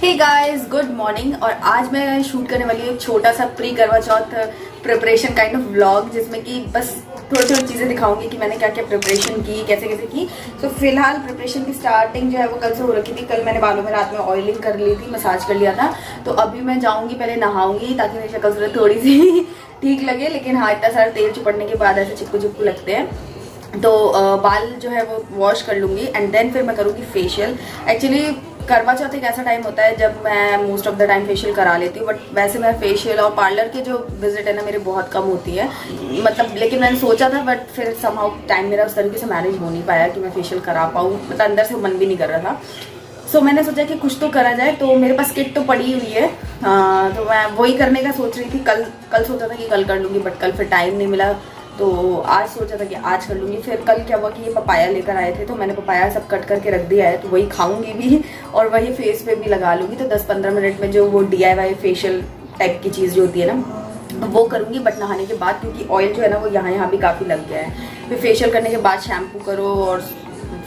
Hey guys, good morning. और आज मैं शूट करने वाली हूँ एक छोटा सा प्री करवा चौथ प्रिपरेशन काइंड ऑफ व्लॉग, जिसमें कि बस थोड़ी थोड़ी चीज़ें दिखाऊंगी कि मैंने क्या क्या प्रिपरेशन की, कैसे कैसे की। तो फिलहाल प्रिपरेशन की स्टार्टिंग जो है वो कल से हो रखी थी। कल मैंने बालों में रात में ऑयलिंग कर ली थी, मसाज कर लिया था। तो अभी मैं जाऊँगी, पहले नहाऊंगी ताकि मेरी शक्ल सूरत थोड़ी सी ठीक लगे। लेकिन हाँ, इतना सारा तेल चिपड़ने के बाद ऐसे चिपकू चिपकू लगते हैं। तो बाल जो है वो वॉश कर लूँगी एंड देन फिर मैं करूँगी फेशियल। एक्चुअली करवा चौथ एक ऐसा टाइम होता है जब मैं most of the time facial करा लेती हूँ, बट वैसे मैं फेशियल और पार्लर के जो विजिट है ना मेरे बहुत कम होती है। मतलब लेकिन मैंने सोचा था, बट फिर समहाउ टाइम मेरा उस तरीके से मैनेज हो नहीं पाया कि मैं फेशियल करा पाऊँ। मतलब अंदर से मन भी नहीं कर रहा था। सो मैंने सोचा कि कुछ तो करा जाए। तो मेरे पास किट तो पड़ी हुई है, तो मैं वही करने का सोच रही थी। कल सोचा था कि कल कर लूँगी, बट कल फिर टाइम नहीं मिला। तो आज सोचा था कि आज कर लूँगी। फिर कल क्या हुआ कि ये पपाया लेकर आए थे, तो मैंने पपाया सब कट करके रख दिया है। तो वही खाऊंगी भी और वही फेस पे भी लगा लूँगी। तो 10-15 मिनट में जो वो DIY फेशियल टाइप की चीज़ जो होती है ना वो करूँगी, बट नहाने के बाद, क्योंकि ऑयल जो है ना वो यहाँ भी काफ़ी लग गया है। फिर फेशियल करने के बाद शैम्पू करो और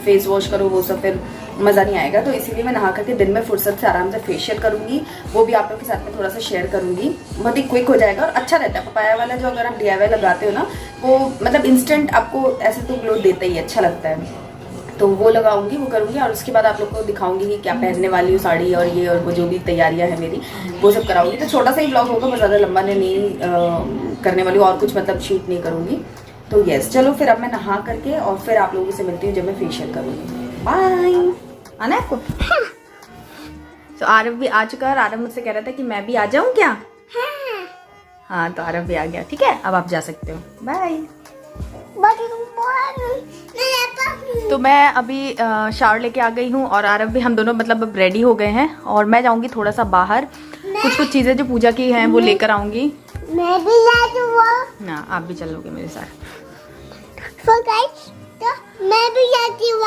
फेस वॉश करो, वो सब फिर मज़ा नहीं आएगा। तो इसीलिए मैं नहा करके दिन में फुर्सत से आराम से फेशियल करूँगी। वो भी आप लोग के साथ में थोड़ा सा शेयर करूँगी। बहुत ही क्विक हो जाएगा और अच्छा रहता है। पपाया वाला जो अगर आप DIY लगाते हो ना, वो मतलब इंस्टेंट आपको ऐसे तो ग्लो देता ही, अच्छा लगता है। तो वो लगाऊंगी, वो करूँगी और उसके बाद आप लोग को दिखाऊंगी कि क्या पहनने वाली हूँ, साड़ी और ये और वो जो भी तैयारियाँ हैं मेरी, वो सब कराऊंगी। तो छोटा सा ही ब्लॉग होगा, बहुत ज़्यादा लंबा नहीं करने वाली हूँ और कुछ मतलब शूट नहीं करूँगी। तो यस, चलो फिर अब मैं नहा करके और फिर आप लोगों से मिलती हूँ जब मैं फेशियल करूँगी। बाय। आना है आपको? तो आरव भी आ चुका है और आरव मुझसे कह रहा था कि मैं भी आ जाऊँ क्या? हाँ, तो आरव भी आ गया। ठीक है, अब आप जा सकते हो। बाय। तो मैं अभी शावर लेके आ गई हूँ और आरव भी, हम दोनों मतलब अब रेडी हो गए हैं। और मैं जाऊँगी थोड़ा सा बाहर, कुछ चीज़ें जो पूजा की हैं वो लेकर आऊँगी। मैं भी ना, आप भी चलोगे मेरे साथ? तो मैं भी जाती हूँ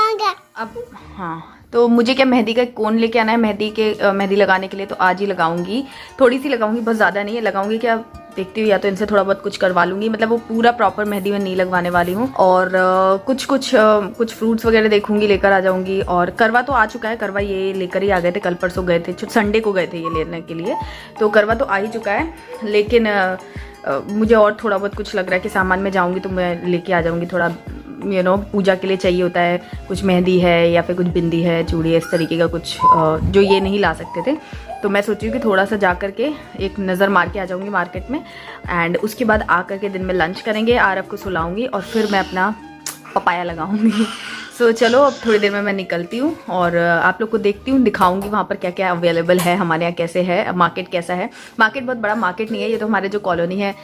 अब हाँ, तो मुझे क्या मेहंदी का कोन लेके आना है। मेहंदी लगाने के लिए तो आज ही लगाऊंगी। थोड़ी सी लगाऊंगी, बहुत ज़्यादा नहीं है। लगाऊंगी क्या देखती हूँ, या तो इनसे थोड़ा बहुत कुछ करवा लूँगी। मतलब वो पूरा प्रॉपर मेहंदी में नहीं लगवाने वाली हूँ। और कुछ फ्रूट्स वगैरह देखूंगी, लेकर आ जाऊंगी। और करवा तो आ चुका है, करवा ये लेकर ही आ गए थे, कल परसों गए थे, संडे को गए थे ये लेने के लिए। तो करवा तो आ ही चुका है, लेकिन मुझे और थोड़ा बहुत कुछ लग रहा है कि सामान में जाऊँगी तो मैं लेके आ जाऊँगी थोड़ा। पूजा के लिए चाहिए होता है, कुछ मेहंदी है या फिर कुछ बिंदी है, चूड़ी है, इस तरीके का कुछ जो ये नहीं ला सकते थे। तो मैं सोची हूँ कि थोड़ा सा जा करके एक नज़र मार के आ जाऊँगी मार्केट में। एंड उसके बाद आ करके दिन में लंच करेंगे, आरव को सुलाऊँगी और फिर मैं अपना पपाया लगाऊँगी। सो चलो, अब थोड़ी देर में मैं निकलती हूँ और आप लोग को देखती हूँ, दिखाऊँगी वहाँ पर क्या क्या अवेलेबल है, हमारे यहाँ कैसे है, मार्केट कैसा है। मार्केट बहुत बड़ा मार्केट नहीं है, ये तो हमारे जो कॉलोनी है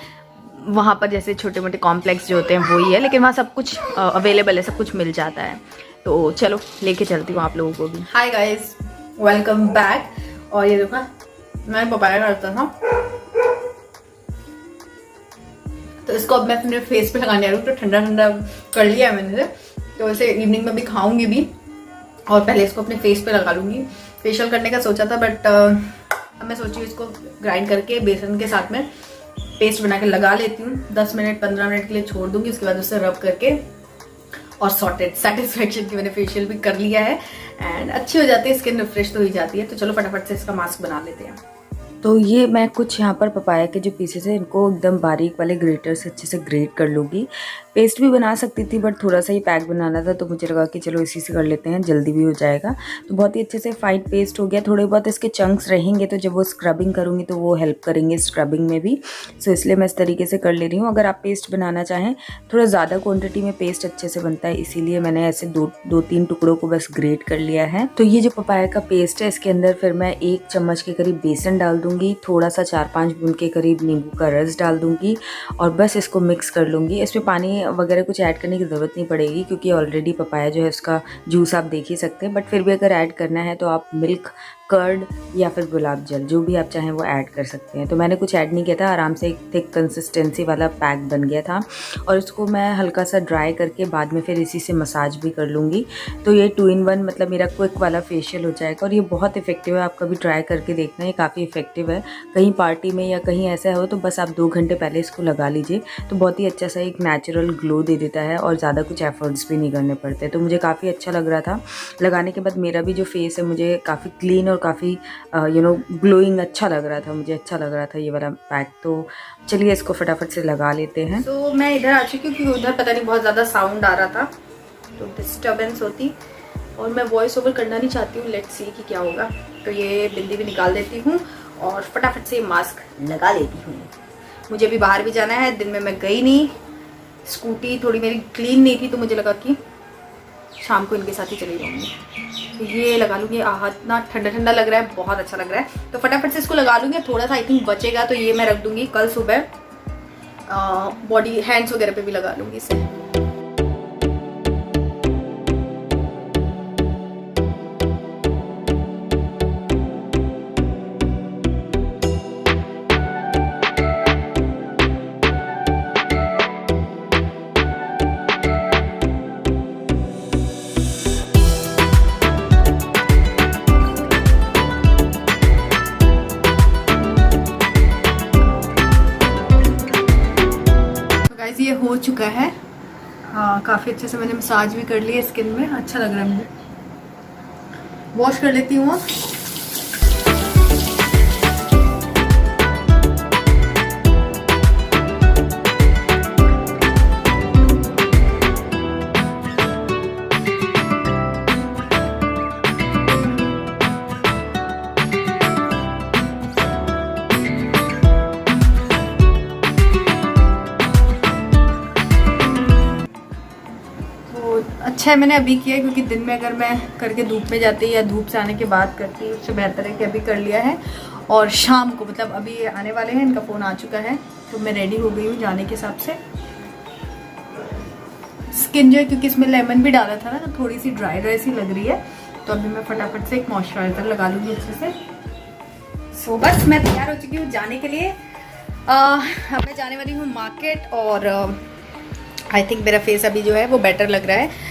वहाँ पर जैसे छोटे मोटे कॉम्प्लेक्स जो होते हैं वही है, लेकिन वहाँ सब कुछ अवेलेबल है, सब कुछ मिल जाता है। तो चलो लेके चलती हूँ आप लोगों को भी। Hi guys, welcome back. और ये देखो, मैं पपाया करता था, तो इसको अब मैं अपने फेस पे लगाने आ रही हूँ। तो ठंडा ठंडा कर लिया है मैंने, तो इसे इवनिंग में भी खाऊंगी भी। और पहले इसको अपने फेस पे लगा लूँगी। फेशियल करने का सोचा था, बट अब मैं सोची इसको ग्राइंड करके बेसन के साथ में पेस्ट बना के लगा लेती हूँ। 10 मिनट 15 मिनट के लिए छोड़ दूंगी, उसके बाद उससे रब करके और सॉर्टेड सेटिस्फेक्शन की मैंने फेशियल भी कर लिया है एंड अच्छी हो जाती है, स्किन रिफ्रेश तो हो जाती है। तो चलो फटाफट से इसका मास्क बना लेते हैं। तो ये मैं कुछ यहाँ पर पपाया के जो पीसेस है इनको एकदम बारीक वाले ग्रेटर से अच्छे से ग्रेट कर लूँगी। पेस्ट भी बना सकती थी, बट थोड़ा सा ही पैक बनाना था, तो मुझे लगा कि चलो इसी से कर लेते हैं, जल्दी भी हो जाएगा। तो बहुत ही अच्छे से फाइन पेस्ट हो गया। थोड़े बहुत इसके चंक्स रहेंगे, तो जब वो स्क्रबिंग करूँगी तो वो हेल्प करेंगे स्क्रबिंग में भी। सो इसलिए मैं इस तरीके से कर ले रही हूँ। अगर आप पेस्ट बनाना चाहें, थोड़ा ज़्यादा क्वान्टिटी में पेस्ट अच्छे से बनता है, इसीलिए मैंने ऐसे दो तीन टुकड़ों को बस ग्रेट कर लिया है। तो ये जो पपाया का पेस्ट है, इसके अंदर फिर मैं 1 चम्मच के करीब बेसन डाल दूँगी, थोड़ा सा 4-5 बूंद के करीब नींबू का रस डाल दूँगी और बस इसको मिक्स कर लूँगी। इसमें पानी वगैरह कुछ ऐड करने की ज़रूरत नहीं पड़ेगी, क्योंकि ऑलरेडी पपाया जो है उसका जूस आप देख ही सकते हैं। बट फिर भी अगर ऐड करना है तो आप मिल्क, कर्ड या फिर गुलाब जल, जो भी आप चाहें वो ऐड कर सकते हैं। तो मैंने कुछ ऐड नहीं किया था, आराम से एक थिक कंसिस्टेंसी वाला पैक बन गया था। और इसको मैं हल्का सा ड्राई करके बाद में फिर इसी से मसाज भी कर लूँगी। तो ये 2 in 1 मतलब मेरा क्विक वाला फेशियल हो जाएगा और ये बहुत इफेक्टिव है। आप कभी ट्राई करके देखना, ये काफ़ी इफेक्टिव है। कहीं पार्टी में या कहीं ऐसा हो तो बस आप 2 घंटे पहले इसको लगा लीजिए, तो बहुत ही अच्छा सा एक नेचुरल ग्लो दे देता है और ज़्यादा कुछ एफर्ट्स भी नहीं करने पड़ते। तो मुझे काफ़ी अच्छा लग रहा था। लगाने के बाद मेरा भी जो फेस है मुझे काफ़ी क्लीन और काफ़ी ग्लोइंग अच्छा लग रहा था, मुझे अच्छा लग रहा था ये वाला पैक। तो चलिए इसको फटाफट से लगा लेते हैं। तो मैं इधर आ चुकी हूँ क्योंकि उधर पता नहीं बहुत ज़्यादा साउंड आ रहा था तो डिस्टर्बेंस होती, और मैं वॉइस ओवर करना नहीं चाहती हूँ। लेट्स सी कि क्या होगा। तो ये बिंदी भी निकाल देती हूँ और फटाफट से मास्क लगा लेती हूँ। मुझे भी बाहर भी जाना है, दिन में मैं गई नहीं, स्कूटी थोड़ी मेरी क्लीन नहीं थी तो मुझे लगा कि शाम को इनके साथ ही चली जाऊँगी। तो ये लगा लूँगी। इतना ठंडा ठंडा लग रहा है, बहुत अच्छा लग रहा है। तो फटाफट से इसको लगा लूँगी। थोड़ा सा आई थिंक बचेगा तो ये मैं रख दूँगी, कल सुबह बॉडी हैंड्स वगैरह पे भी लगा लूँगी इसे। ये हो चुका है। हाँ, काफ़ी अच्छे से मैंने मसाज भी कर ली है स्किन में, अच्छा लग रहा है मुझे। वॉश कर लेती हूँ। अच्छा है मैंने अभी किया क्योंकि दिन में अगर मैं करके धूप में जाती या धूप से आने के बाद करती उससे बेहतर है कि अभी कर लिया है। और शाम को मतलब अभी ये आने वाले हैं, इनका फ़ोन आ चुका है तो मैं रेडी हो गई हूँ जाने के हिसाब से। स्किन जो है क्योंकि इसमें लेमन भी डाला था ना तो थोड़ी सी ड्राई सी लग रही है, तो अभी मैं फटाफट से एक मॉइस्चराइजर लगा लूँगी अच्छे से। सो बस मैं तैयार हो चुकी हूँ जाने के लिए। अब मैं जाने वाली हूँ मार्केट और आई थिंक मेरा फेस अभी जो है वो बेटर लग रहा है।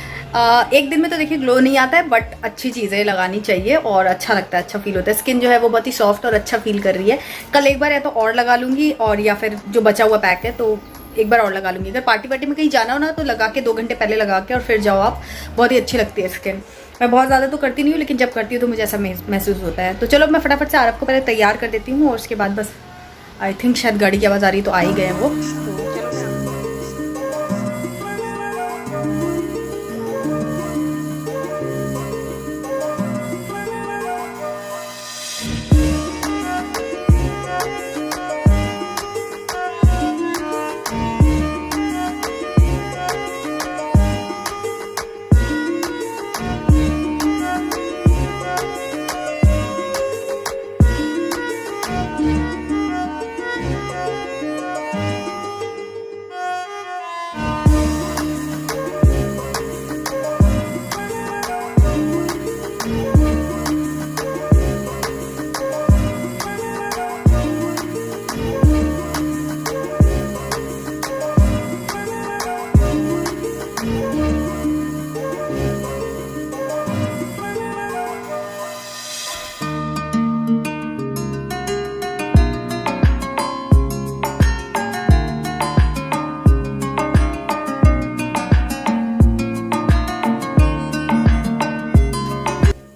एक दिन में तो देखिए ग्लो नहीं आता है, बट अच्छी चीज़ें लगानी चाहिए और अच्छा लगता है, अच्छा फील होता है। स्किन जो है वो बहुत ही सॉफ्ट और अच्छा फील कर रही है। कल एक बार या तो और लगा लूँगी और या फिर जो बचा हुआ पैक है तो एक बार और लगा लूँगी। अगर पार्टी वार्टी में कहीं जाना हो ना तो लगा के 2 घंटे पहले लगा के और फिर जाओ आप, बहुत ही अच्छी लगती है स्किन। मैं बहुत ज़्यादा तो करती नहीं हूँ लेकिन जब करती हूँ तो मुझे ऐसा महसूस होता है। तो चलो मैं फटाफट से आरव को पहले तैयार कर देती हूँ और उसके बाद बस आई थिंक शायद गाड़ी की आवाज़ आ रही तो आ ही गए हैं वो। तो चलो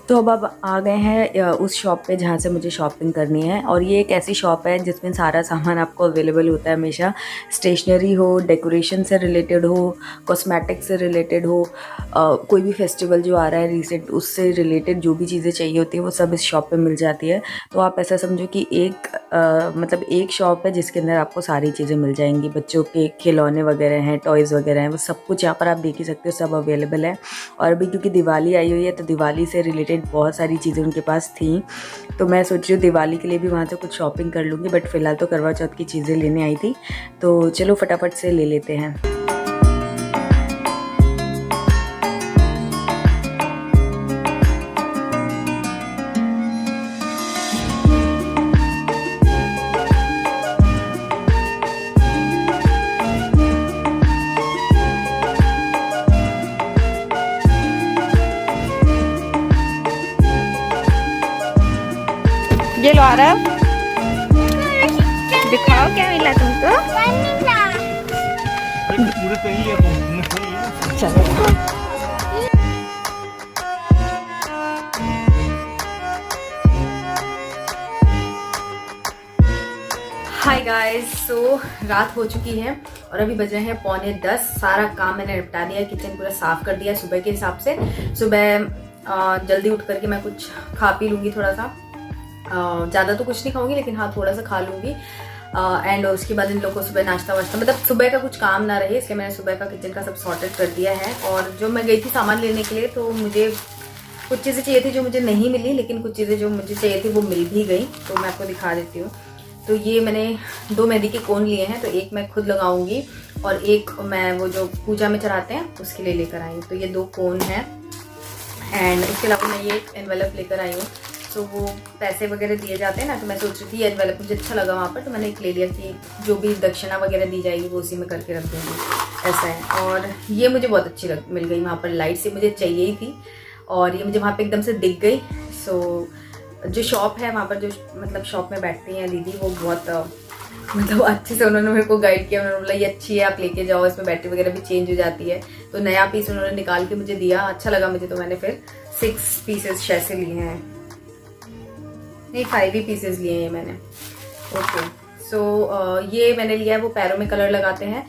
तो अब आ गए हैं उस शॉप पे जहाँ से मुझे शॉपिंग करनी है। और ये एक ऐसी शॉप है जिसमें सारा सामान आपको अवेलेबल होता है हमेशा। स्टेशनरी हो, डेकोरेशन से रिलेटेड हो, कॉस्मेटिक से रिलेटेड हो, कोई भी फेस्टिवल जो आ रहा है रिसेंट उससे रिलेटेड जो भी चीज़ें चाहिए होती है वो सब इस शॉप पे मिल जाती है। तो आप ऐसा समझो कि मतलब एक शॉप है जिसके अंदर आपको सारी चीज़ें मिल जाएंगी। बच्चों के खिलौने वगैरह हैं, टॉयज़ वगैरह हैं, वो सब कुछ यहाँ पर आप देख ही सकते हो, सब अवेलेबल है। और अभी क्योंकि दिवाली आई हुई है तो दिवाली से रिलेटेड बहुत सारी चीज़ें उनके पास थी, तो मैं सोच रही हूँ दिवाली के लिए भी वहाँ से कुछ शॉपिंग कर लूँगी। बट फ़िलहाल तो करवा चौथ की चीज़ें लेने आई थी, तो चलो फटाफट से ले लेते हैं। ये लो आरव, दिखाओ क्या मिला तुमको। चलो हाय गाइस, सो रात हो चुकी है और अभी बज रहे हैं 9:45। सारा काम मैंने निपटा दिया, किचन पूरा साफ कर दिया सुबह के हिसाब से। सुबह जल्दी उठ करके मैं कुछ खा पी लूँगी थोड़ा सा, ज़्यादा तो कुछ नहीं खाऊंगी लेकिन हाँ थोड़ा सा खा लूँगी। एंड उसके बाद इन लोगों को सुबह नाश्ता वाश्ता, मतलब सुबह का कुछ काम ना रहे इसलिए मैंने सुबह का किचन का सब सॉर्टेड कर दिया है। और जो मैं गई थी सामान लेने के लिए, तो मुझे कुछ चीज़ें चाहिए थी जो मुझे नहीं मिली, लेकिन कुछ चीज़ें जो मुझे चाहिए थी वो मिल भी गई। तो मैं आपको दिखा देती हूँ। तो ये मैंने 2 मेहंदी के कोन लिए हैं, तो एक मैं खुद लगाऊंगी और एक मैं वो जो पूजा में चढ़ाते हैं उसके लिए लेकर आई हूँ। तो ये 2 कोन हैं। एंड उसके अलावा मैं ये एनवेलप लेकर आई हूँ। तो वो पैसे वगैरह दिए जाते हैं ना, तो मैं सोच रही थी ये एनवेलप मुझे अच्छा लगा वहाँ पर, तो मैंने एक ले लिया कि जो भी दक्षिणा वगैरह दी जाएगी वो उसी में करके रख दूँगी, ऐसा है। और ये मुझे बहुत अच्छी मिल गई वहाँ पर, लाइट से मुझे चाहिए ही थी और ये मुझे वहाँ पर एकदम से दिख गई। सो जो शॉप है वहाँ पर, जो मतलब शॉप में बैठती हैं दीदी, वो बहुत मतलब अच्छे से उन्होंने मेरे को गाइड किया। उन्होंने बोला ये अच्छी है, आप लेके जाओ, इसमें बैटरी वगैरह भी चेंज हो जाती है। तो नया पीस उन्होंने निकाल के मुझे दिया, अच्छा लगा मुझे। तो मैंने फिर 6 पीसेस ऐसे लिए हैं, नहीं 5 ही पीसेस लिए हैं मैंने। ओके, सो ये मैंने लिया है, वो पैरों में कलर लगाते हैं,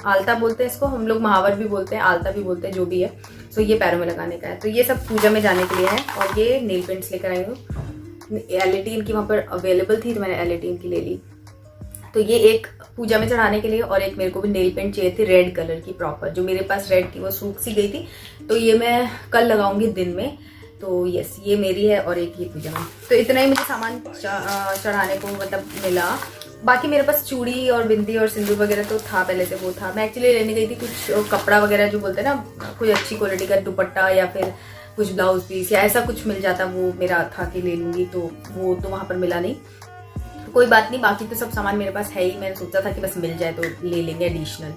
आलता बोलते हैं इसको, हम लोग महावर भी बोलते हैं, आलता भी बोलते हैं, जो भी है। सो ये पैरों में लगाने का है। तो ये सब पूजा में जाने के लिए है। और ये नेल पेंट्स लेकर आई हूँ, LED इनकी वहाँ पर अवेलेबल थी तो मैंने LED इनकी ले ली। तो ये एक पूजा में चढ़ाने के लिए, और एक मेरे को भी नेल पेंट चाहिए थी रेड कलर की प्रॉपर, जो मेरे पास रेड थी वो सूख सी गई थी, तो ये मैं कल लगाऊंगी दिन में। तो यस, ये मेरी है और एक ये पूजा में। तो इतना ही मुझे सामान चढ़ाने को मतलब मिला। बाकी मेरे पास चूड़ी और बिंदी और सिंदूर वगैरह तो था, पहले से वो था। मैं एक्चुअली लेने गई थी कुछ कपड़ा वगैरह, जो बोलते हैं ना, कोई अच्छी क्वालिटी का दुपट्टा या फिर कुछ ब्लाउज पीस या ऐसा कुछ मिल जाता, वो मेरा था कि ले लूँगी, तो वो तो वहाँ पर मिला नहीं। तो कोई बात नहीं, बाकी तो सब सामान मेरे पास है ही। मैंने सोचा था कि बस मिल जाए तो ले लेंगे एडिशनल।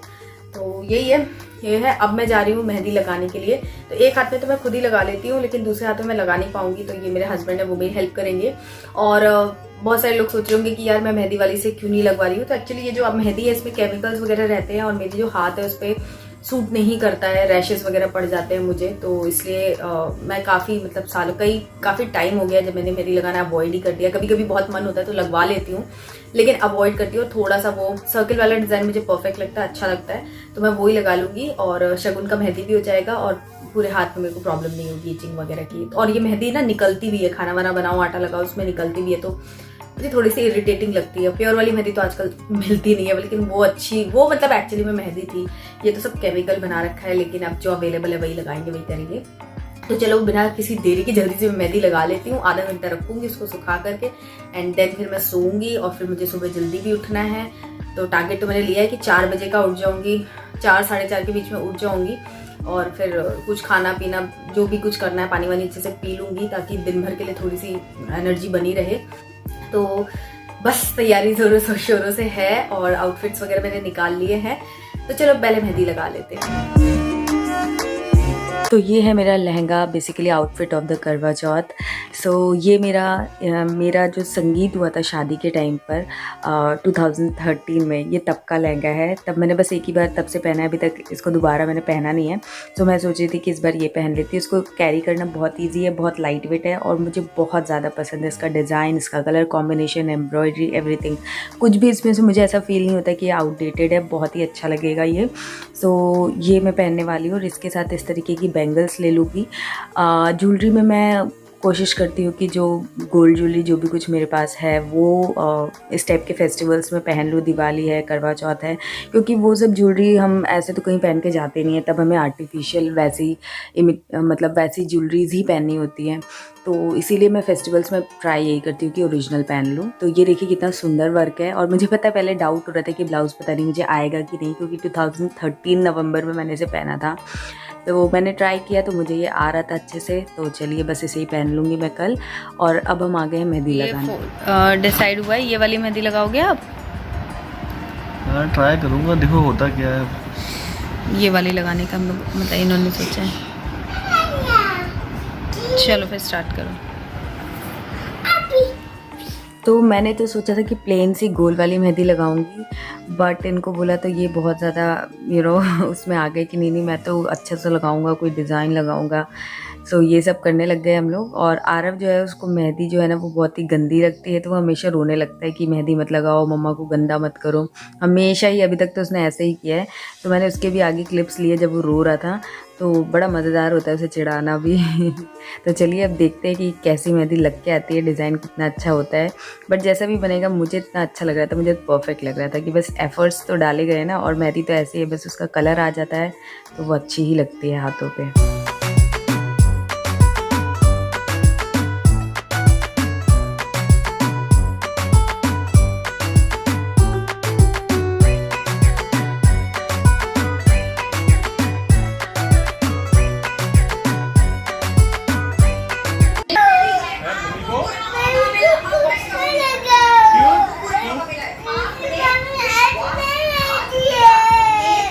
तो यही है, ये है। अब मैं जा रही हूँ मेहंदी लगाने के लिए। तो एक हाथ में तो मैं खुद ही लगा लेती हूँ, लेकिन दूसरे हाथ में मैं लगा नहीं पाऊंगी, तो ये मेरे हस्बैंड है, वो मेरी हेल्प करेंगे। और बहुत सारे लोग सोच रहे होंगे कि यार मैं मेहंदी वाली से क्यों नहीं लगवा रही हूँ। तो एक्चुअली ये जो अब मेहंदी है इसमें केमिकल्स वगैरह रहते हैं और मेरी जो हाथ है उस पर सूट नहीं करता है, रैशेस वगैरह पड़ जाते हैं मुझे। तो इसलिए मैं काफ़ी मतलब सालों काफ़ी टाइम हो गया जब मैंने मेहंदी लगाना अवॉइड ही कर दिया। कभी कभी बहुत मन होता है तो लगवा लेती हूँ, लेकिन अवॉइड करती हूँ। थोड़ा सा वो सर्किल वाला डिज़ाइन मुझे परफेक्ट लगता है, अच्छा लगता है, तो मैं वही लगा लूँगी। और शगुन का मेहंदी भी हो जाएगा और पूरे हाथ में मेरे को प्रॉब्लम नहीं होगी इचिंग वगैरह की। और ये मेहंदी ना निकलती भी है, खाना वाना बनाओ, आटा लगाओ, उसमें निकलती भी है, तो मुझे थोड़ी सी इरिटेटिंग लगती है। प्योर वाली मेहंदी तो आजकल मिलती नहीं है, लेकिन वो अच्छी, वो मतलब एक्चुअली में मेहंदी थी। ये तो सब केमिकल बना रखा है, लेकिन अब जो अवेलेबल है वही लगाएंगे, वही करेंगे। तो चलो बिना किसी देरी की जल्दी से मैं मेहंदी लगा लेती हूँ। आधा घंटा रखूंगी उसको सुखा करके, एंड देन फिर मैं सोऊंगी। और फिर मुझे सुबह जल्दी भी उठना है। तो टारगेट तो मैंने लिया है कि 4 बजे का उठ जाऊंगी, 4 साढ़े 4 के बीच में उठ जाऊंगी। और फिर कुछ खाना पीना जो भी कुछ करना है, पानी वानी अच्छे से पी लूंगी, ताकि दिन भर के लिए थोड़ी सी एनर्जी बनी रहे। तो बस तैयारी जोरों शोरों से है और आउटफिट्स वगैरह मैंने निकाल लिए हैं। तो चलो पहले मेहंदी लगा लेते हैं। तो ये है मेरा lehenga, basically outfit of the करवा चौथ। सो ये मेरा जो संगीत हुआ था शादी के टाइम पर 2013 में, ये तब का लहंगा है। तब मैंने बस एक ही बार तब से पहना है, अभी तक इसको दोबारा मैंने पहना नहीं है। तो मैं सोच रही थी कि इस बार ये पहन लेती हूँ। इसको कैरी करना बहुत ईजी है, बहुत लाइट वेट है और मुझे बहुत ज़्यादा पसंद है। इसका डिज़ाइन, इसका कलर कॉम्बिनेशन, एम्ब्रॉयडरी, एवरीथिंग, कुछ भी इसमें से मुझे ऐसा फील नहीं होता कि ये आउटडेटेड है, बहुत ही अच्छा लगेगा ये। सो ये मैं पहनने वाली हूँ और इसके साथ इस तरीके की बैंगल्स ले लूँगी। ज्वेलरी में मैं कोशिश करती हूँ कि जो गोल्ड ज्वेलरी जो भी कुछ मेरे पास है वो इस टाइप के फेस्टिवल्स में पहन लूँ। दिवाली है, करवा चौथ है, क्योंकि वो सब ज्वेलरी हम ऐसे तो कहीं पहन के जाते नहीं हैं, तब हमें आर्टिफिशियल वैसी मतलब वैसी ज्वेलरीज ही पहननी होती हैं। तो इसीलिए मैं फेस्टिवल्स में ट्राई यही करती हूँ कि ओरिजिनल पहन लूँ। तो ये देखिए कितना सुंदर वर्क है। और मुझे पता है पहले डाउट हो रहा था कि ब्लाउज़ पता नहीं मुझे आएगा कि नहीं, क्योंकि 2013 नवंबर में मैंने इसे पहना था। तो वो मैंने ट्राई किया तो मुझे ये आ रहा था अच्छे से। तो चलिए बस इसे ही पहन लूँगी मैं कल। और अब हम आ गए हैं मेहंदी लगाने। डिसाइड हुआ है ये वाली मेहंदी लगाओगे आप? हाँ, ट्राई करूँगा, देखो होता क्या है। ये वाली लगाने का हम लोग मतलब इन्होंने सोचा है। चलो फिर स्टार्ट करो। तो मैंने तो सोचा था कि प्लेन सी गोल वाली मेहंदी लगाऊंगी, बट इनको बोला तो ये बहुत ज़्यादा उसमें आ गए कि नहीं मैं तो अच्छा सा लगाऊंगा, कोई डिज़ाइन लगाऊंगा। सो ये सब करने लग गए हम लोग। और आरव जो है उसको मेहंदी जो है ना वो बहुत ही गंदी लगती है, तो वो हमेशा रोने लगता है कि मेहंदी मत लगाओ, मम्मा को गंदा मत करो, हमेशा ही। अभी तक तो उसने ऐसे ही किया है। तो मैंने उसके भी आगे क्लिप्स लिए जब वो रो रहा था, तो बड़ा मज़ेदार होता है उसे चिढ़ाना भी। तो चलिए अब देखते हैं कि कैसी मेहंदी लग के आती है, डिज़ाइन कितना अच्छा होता है। बट जैसा भी बनेगा मुझे इतना अच्छा लग रहा था, मुझे परफेक्ट लग रहा था कि बस एफर्ट्स तो डाले गए ना, और मेहंदी तो ऐसी है बस उसका कलर आ जाता है तो वो अच्छी ही लगती है हाथों पे।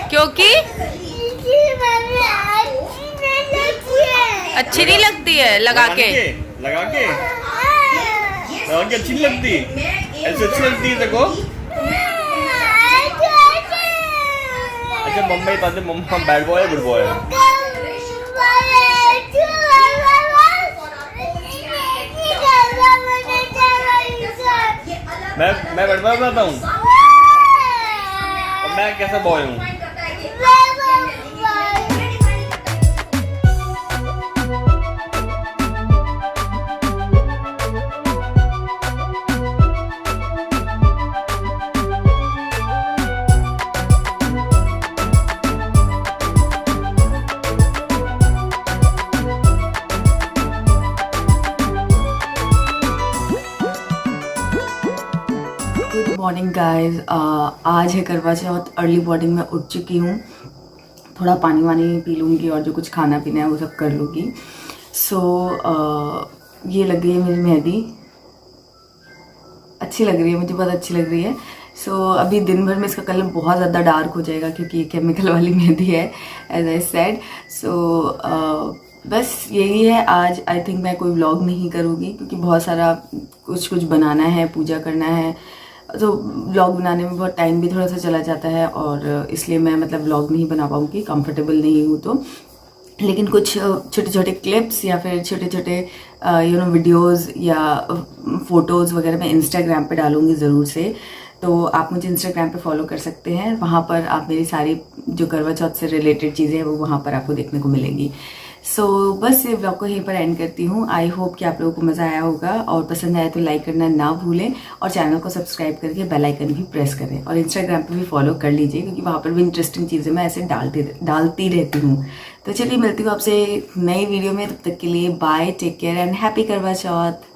क्योंकि अच्छी नहीं लगती है लगा के अच्छी नहीं लगती, ऐसे अच्छी लगती है देखो। अच्छा मम्मा बता दे, मम्मा बैड बॉय है गुड बॉय है? मैं बैड बॉय बताता हूँ, और मैं कैसा बॉय हूँ? गुड मॉर्निंग गाइस, आज है करवा चौथ। अर्ली मॉर्निंग में उठ चुकी हूँ, थोड़ा पानी वानी पी लूँगी और जो कुछ खाना पीना है वो सब कर लूँगी। सो ये लग गई है मेरी मेहंदी, अच्छी लग रही है, मुझे बहुत अच्छी लग रही है। सो अभी दिन भर में इसका कलर बहुत ज़्यादा डार्क हो जाएगा क्योंकि ये केमिकल वाली मेहंदी है, एज आई सेड। सो बस यही है। आज आई थिंक मैं कोई व्लॉग नहीं करूँगी क्योंकि बहुत सारा कुछ बनाना है, पूजा करना है, तो व्लॉग बनाने में बहुत टाइम भी थोड़ा सा चला जाता है, और इसलिए मैं मतलब व्लॉग नहीं बना पाऊँगी, कंफर्टेबल नहीं हूँ तो। लेकिन कुछ छोटे छोटे क्लिप्स या फिर छोटे छोटे वीडियोस या फ़ोटोज़ वगैरह मैं इंस्टाग्राम पे डालूँगी ज़रूर से। तो आप मुझे इंस्टाग्राम पे फॉलो कर सकते हैं, वहाँ पर आप मेरी सारी जो करवा चौथ से रिलेटेड चीज़ें हैं वो वहाँ पर आपको देखने को मिलेंगी। सो बस ये व्लॉग को यहीं पर एंड करती हूँ। आई होप कि आप लोगों को मज़ा आया होगा, और पसंद आया तो लाइक करना ना भूलें, और चैनल को सब्सक्राइब करके बेल आइकन भी प्रेस करें, और इंस्टाग्राम पे भी फॉलो कर लीजिए क्योंकि वहाँ पर भी इंटरेस्टिंग चीज़ें मैं ऐसे डालती रहती हूँ। तो चलिए मिलती हूँ आपसे नई वीडियो में, तब तक के लिए bye, take care and happy Karva Chauth.